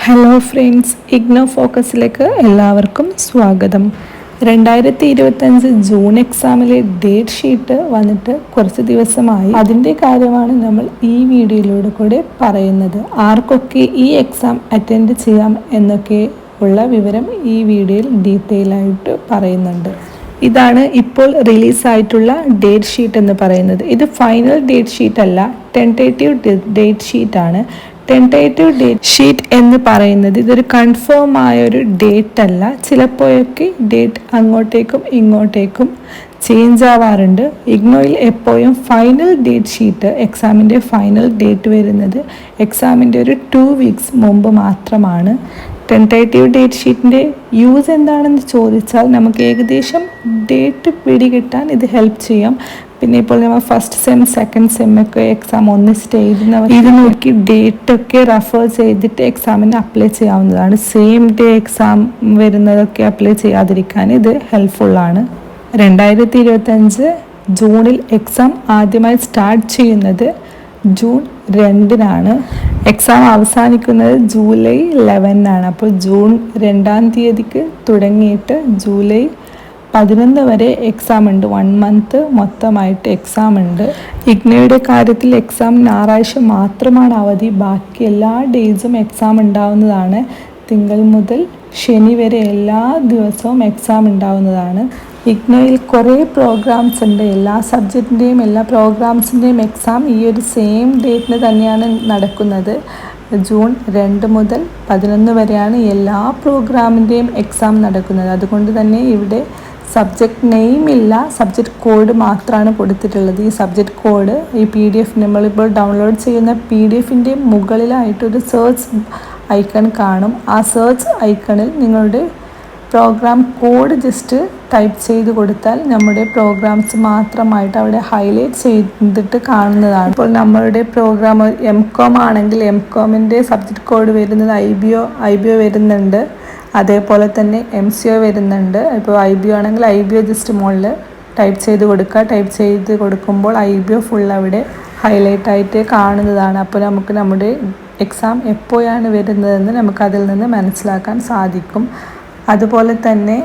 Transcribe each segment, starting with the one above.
Hello friends, IGNOU ഫോക്കസിലേക്ക് എല്ലാവർക്കും സ്വാഗതം. 2025 June എക്സാമിലെ date sheet വന്നിട്ട് കുറച്ച് ദിവസമായി. അതിൻ്റെ കാര്യമാണ് നമ്മൾ ഈ വീഡിയോയിലൂടെ കൂടെ പറയുന്നത്. ആർക്കൊക്കെ ഈ എക്സാം അറ്റൻഡ് ചെയ്യാം എന്നൊക്കെ ഉള്ള വിവരം ഈ വീഡിയോയിൽ ഡീറ്റെയിൽ ആയിട്ട് പറയുന്നുണ്ട്. ഇതാണ് ഇപ്പോൾ റിലീസായിട്ടുള്ള ഡേറ്റ് ഷീറ്റ് എന്ന് പറയുന്നത്. ഇത് ഫൈനൽ ഡേറ്റ് ഷീറ്റ് അല്ല, ടെൻറ്റേറ്റീവ് ഡേറ്റ് ഷീറ്റാണ്. ടെൻറ്റേറ്റീവ് ഡേറ്റ് ഷീറ്റ് എന്ന് പറയുന്നത് ഇതൊരു കൺഫേം ആയ ഒരു ഡേറ്റ് അല്ല. ചിലപ്പോഴൊക്കെ ഡേറ്റ് അങ്ങോട്ടേക്കും ഇങ്ങോട്ടേക്കും ചേഞ്ച് ആവാറുണ്ട്. ഇഗ്നോയിൽ എപ്പോഴും ഫൈനൽ ഡേറ്റ് ഷീറ്റ്, എക്സാമിൻ്റെ ഫൈനൽ ഡേറ്റ് വരുന്നത് എക്സാമിൻ്റെ ഒരു 2 വീക്സ് മുമ്പ് മാത്രമാണ്. ടെൻറ്റേറ്റീവ് ഡേറ്റ് ഷീറ്റിൻ്റെ യൂസ് എന്താണെന്ന് ചോദിച്ചാൽ നമുക്ക് ഏകദേശം ഡേറ്റ് പിടികിട്ടാൻ ഇത് ഹെൽപ്പ് ചെയ്യാം. പിന്നെ ഇപ്പോൾ നമ്മൾ ഫസ്റ്റ് സെം സെക്കൻഡ് സെമ്മൊക്കെ എക്സാം ഒന്നിച്ചിട്ട് എഴുതുന്നവർ ഇത് നോക്കി ഡേറ്റൊക്കെ റെഫർ ചെയ്തിട്ട് എക്സാമിന് അപ്ലൈ ചെയ്യാവുന്നതാണ്. സെയിം ഡേ എക്സാം വരുന്നതൊക്കെ അപ്ലൈ ചെയ്യാതിരിക്കാൻ ഇത് ഹെൽപ്ഫുള്ളാണ്. 2025 ജൂണിൽ എക്സാം ആദ്യമായി സ്റ്റാർട്ട് ചെയ്യുന്നത് ജൂൺ 2-നാണ്. എക്സാം അവസാനിക്കുന്നത് ജൂലൈ 11-നാണ്. അപ്പോൾ ജൂൺ 2-ാം തീയതിക്ക് തുടങ്ങിയിട്ട് ജൂലൈ 11 വരെ എക്സാം ഉണ്ട്. 1 മന്ത് മൊത്തമായിട്ട് എക്സാം ഉണ്ട്. ഇഗ്നോയുടെ കാര്യത്തിൽ എക്സാം ഞായറാഴ്ച മാത്രമാണ് അവധി. ബാക്കി എല്ലാ ഡേയ്സും എക്സാം ഉണ്ടാവുന്നതാണ്. തിങ്കൾ മുതൽ ശനി വരെ എല്ലാ ദിവസവും എക്സാം ഉണ്ടാവുന്നതാണ്. ഇഗ്നോയിൽ കുറേ പ്രോഗ്രാംസ് ഉണ്ട്. എല്ലാ സബ്ജക്റ്റിൻ്റെയും എല്ലാ പ്രോഗ്രാംസിൻ്റെയും എക്സാം ഈ ഒരു സെയിം ഡേറ്റിന് തന്നെയാണ് നടക്കുന്നത്. ജൂൺ 2 മുതൽ 11 വരെയാണ് എല്ലാ പ്രോഗ്രാമിൻ്റെയും എക്സാം നടക്കുന്നത്. അതുകൊണ്ട് തന്നെ ഇവിടെ സബ്ജക്റ്റ് നെയിം ഇല്ല, സബ്ജക്റ്റ് കോഡ് മാത്രമാണ് കൊടുത്തിട്ടുള്ളത്. ഈ സബ്ജക്റ്റ് കോഡ് ഈ PDF നമ്മളിപ്പോൾ ഡൗൺലോഡ് ചെയ്യുന്ന PDFിൻ്റെ മുകളിലായിട്ടൊരു സെർച്ച് ഐക്കൺ കാണും. ആ സെർച്ച് ഐക്കണിൽ നിങ്ങളുടെ പ്രോഗ്രാം കോഡ് ജസ്റ്റ് ടൈപ്പ് ചെയ്ത് കൊടുത്താൽ നമ്മുടെ പ്രോഗ്രാംസ് മാത്രമായിട്ട് അവിടെ ഹൈലൈറ്റ് ചെയ്തിട്ട് കാണുന്നതാണ്. ഇപ്പോൾ നമ്മളുടെ പ്രോഗ്രാം MCOM ആണെങ്കിൽ MCOMൻ്റെ സബ്ജക്റ്റ് കോഡ് വരുന്നത് IBO വരുന്നുണ്ട്. അതേപോലെ തന്നെ MCO വരുന്നുണ്ട്. ഇപ്പോൾ IBO ആണെങ്കിൽ IBO ജസ്റ്റ് മുകളിൽ ടൈപ്പ് ചെയ്ത് കൊടുക്കുക. ടൈപ്പ് ചെയ്ത് കൊടുക്കുമ്പോൾ IBO ഫുൾ അവിടെ ഹൈലൈറ്റ് ആയിട്ട് കാണുന്നതാണ്. അപ്പോൾ നമുക്ക് നമ്മുടെ എക്സാം എപ്പോഴാണ് വരുന്നതെന്ന് നമുക്കതിൽ നിന്ന് മനസ്സിലാക്കാൻ സാധിക്കും. അതുപോലെ തന്നെ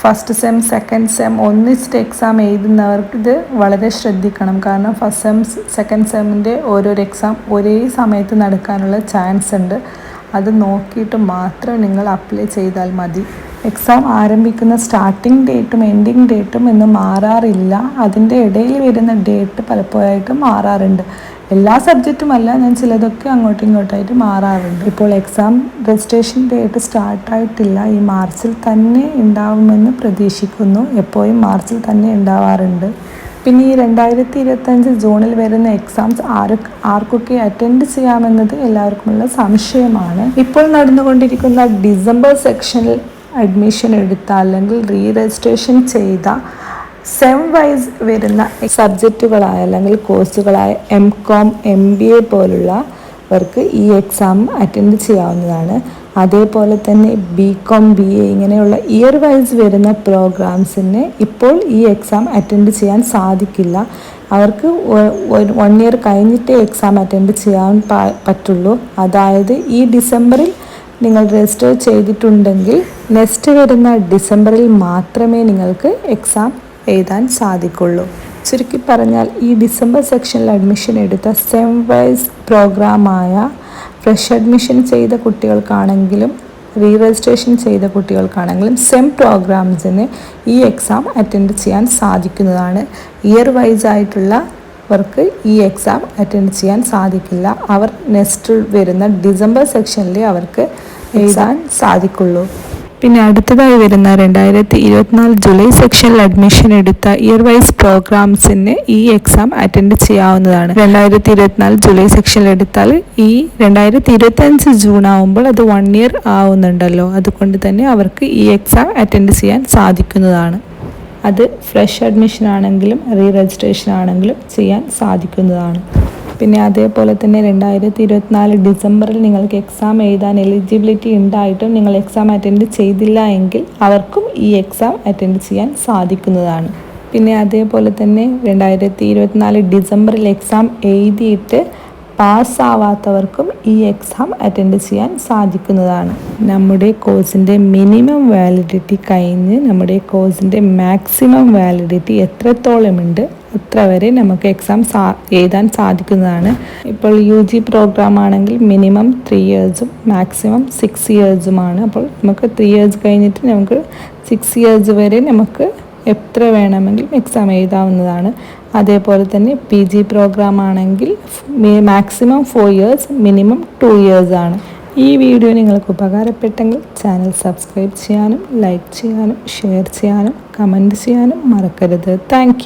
ഫസ്റ്റ് സെം സെക്കൻഡ് സെം ഒന്നിച്ചിട്ട് എക്സാം എഴുതുന്നവർക്ക് ഇത് വളരെ ശ്രദ്ധിക്കണം. കാരണം ഫസ്റ്റ് സെം സെക്കൻഡ് സെമ്മിൻ്റെ ഓരോരോ എക്സാം ഒരേ സമയത്ത് നടക്കാനുള്ള ചാൻസ് ഉണ്ട്. അത് നോക്കിയിട്ട് മാത്രം നിങ്ങൾ അപ്ലൈ ചെയ്താൽ മതി. എക്സാം ആരംഭിക്കുന്ന സ്റ്റാർട്ടിംഗ് ഡേറ്റും എൻഡിങ് ഡേറ്റും ഇന്ന് മാറാറില്ല. അതിൻ്റെ ഇടയിൽ വരുന്ന ഡേറ്റ് പലപ്പോഴായിട്ട് മാറാറുണ്ട്. എല്ലാ സബ്ജക്റ്റും അല്ല, ഞാൻ ചിലതൊക്കെ അങ്ങോട്ടും ഇങ്ങോട്ടായിട്ട് മാറാറുണ്ട്. ഇപ്പോൾ എക്സാം രജിസ്ട്രേഷൻ ഡേറ്റ് സ്റ്റാർട്ടായിട്ടില്ല. ഈ മാർച്ചിൽ തന്നെ ഉണ്ടാവുമെന്ന് പ്രതീക്ഷിക്കുന്നു. എപ്പോഴും മാർച്ചിൽ തന്നെ ഉണ്ടാവാറുണ്ട്. പിന്നെ ഈ 2025 ജൂണിൽ വരുന്ന എക്സാംസ് ആർക്കൊക്കെ അറ്റൻഡ് ചെയ്യാമെന്നത് എല്ലാവർക്കുമുള്ള സംശയമാണ്. ഇപ്പോൾ നടന്നുകൊണ്ടിരിക്കുന്ന ഡിസംബർ സെക്ഷനിൽ അഡ്മിഷൻ എടുത്ത അല്ലെങ്കിൽ രജിസ്ട്രേഷൻ ചെയ്ത സെം വൈസ് വരുന്ന സബ്ജക്റ്റുകളായ അല്ലെങ്കിൽ കോഴ്സുകളായ MCOM MBA പോലുള്ളവർക്ക് ഈ എക്സാം അറ്റൻഡ് ചെയ്യാവുന്നതാണ്. അതേപോലെ തന്നെ BCom BA ഇങ്ങനെയുള്ള ഇയർ വൈസ് വരുന്ന പ്രോഗ്രാംസിന് ഇപ്പോൾ ഈ എക്സാം അറ്റൻഡ് ചെയ്യാൻ സാധിക്കില്ല. അവർക്ക് 1 ഇയർ കഴിഞ്ഞിട്ടേ എക്സാം അറ്റൻഡ് ചെയ്യാൻ പറ്റുള്ളൂ. അതായത് ഈ ഡിസംബറിൽ നിങ്ങൾ രജിസ്റ്റർ ചെയ്തിട്ടുണ്ടെങ്കിൽ നെക്സ്റ്റ് വരുന്ന ഡിസംബറിൽ മാത്രമേ നിങ്ങൾക്ക് എക്സാം എഴുതാൻ സാധിക്കുള്ളൂ. ചുരുക്കി പറഞ്ഞാൽ ഈ ഡിസംബർ സെക്ഷനിൽ അഡ്മിഷൻ എടുത്ത സെം വൈസ് പ്രോഗ്രാമായ ഫ്രഷ് അഡ്മിഷൻ ചെയ്ത കുട്ടികൾക്കാണെങ്കിലും രജിസ്ട്രേഷൻ ചെയ്ത കുട്ടികൾക്കാണെങ്കിലും സെം പ്രോഗ്രാംസിന് ഈ എക്സാം അറ്റൻഡ് ചെയ്യാൻ സാധിക്കുന്നതാണ്. ഇയർ വൈസ് ആയിട്ടുള്ളവർക്ക് ഈ എക്സാം അറ്റൻഡ് ചെയ്യാൻ സാധിക്കില്ല. അവർ നെക്സ്റ്റ് വരുന്ന ഡിസംബർ സെക്ഷനിൽ അവർക്ക് എഴുതാൻ സാധിക്കുള്ളൂ. പിന്നെ അടുത്തതായി വരുന്ന 2024 ജൂലൈ സെക്ഷനിൽ അഡ്മിഷൻ എടുത്ത ഇയർ വൈസ് പ്രോഗ്രാംസിന് ഈ എക്സാം അറ്റൻഡ് ചെയ്യാവുന്നതാണ്. 2024 ജൂലൈ സെക്ഷനിൽ എടുത്താൽ ഈ 2025 ജൂൺ ആവുമ്പോൾ അത് 1 ഇയർ ആവുന്നുണ്ടല്ലോ. അതുകൊണ്ട് തന്നെ അവർക്ക് ഈ എക്സാം അറ്റൻഡ് ചെയ്യാൻ സാധിക്കുന്നതാണ്. അത് ഫ്രഷ് അഡ്മിഷൻ ആണെങ്കിലും രജിസ്ട്രേഷൻ ആണെങ്കിലും ചെയ്യാൻ സാധിക്കുന്നതാണ്. പിന്നെ അതേപോലെ തന്നെ 2024 ഡിസംബറിൽ നിങ്ങൾക്ക് എക്സാം എഴുതാൻ എലിജിബിലിറ്റി ഉണ്ടായിട്ടും നിങ്ങൾ എക്സാം അറ്റൻഡ് ചെയ്തില്ല എങ്കിൽ അവർക്കും ഈ എക്സാം അറ്റൻഡ് ചെയ്യാൻ സാധിക്കുന്നതാണ്. പിന്നെ അതേപോലെ തന്നെ 2024 ഡിസംബറിൽ എക്സാം എഴുതിയിട്ട് പാസ്സാവാത്തവർക്കും ഈ എക്സാം അറ്റൻഡ് ചെയ്യാൻ സാധിക്കുന്നതാണ്. നമ്മുടെ കോഴ്സിൻ്റെ മിനിമം വാലിഡിറ്റി കഴിഞ്ഞ് നമ്മുടെ കോഴ്സിൻ്റെ മാക്സിമം വാലിഡിറ്റി എത്രത്തോളമുണ്ട് അത്ര വരെ നമുക്ക് എക്സാം എഴുതാൻ സാധിക്കുന്നതാണ്. ഇപ്പോൾ UG പ്രോഗ്രാം ആണെങ്കിൽ മിനിമം 3 ഇയേഴ്സും മാക്സിമം 6 ഇയേഴ്സുമാണ്. അപ്പോൾ നമുക്ക് 3 ഇയേഴ്സ് കഴിഞ്ഞിട്ട് നമുക്ക് 6 ഇയേഴ്സ് വരെ നമുക്ക് എത്ര വേണമെങ്കിലും എക്സാം എഴുതാവുന്നതാണ്. അതേപോലെ തന്നെ PG പ്രോഗ്രാം ആണെങ്കിൽ മാക്സിമം 4 ഇയേഴ്സ് മിനിമം 2 ഇയേഴ്സ് ആണ്. ഈ വീഡിയോ നിങ്ങൾക്ക് ഉപകാരപ്പെട്ടെങ്കിൽ ചാനൽ സബ്സ്ക്രൈബ് ചെയ്യാനും ലൈക്ക് ചെയ്യാനും ഷെയർ ചെയ്യാനും കമൻറ്റ് ചെയ്യാനും മറക്കരുത്. താങ്ക്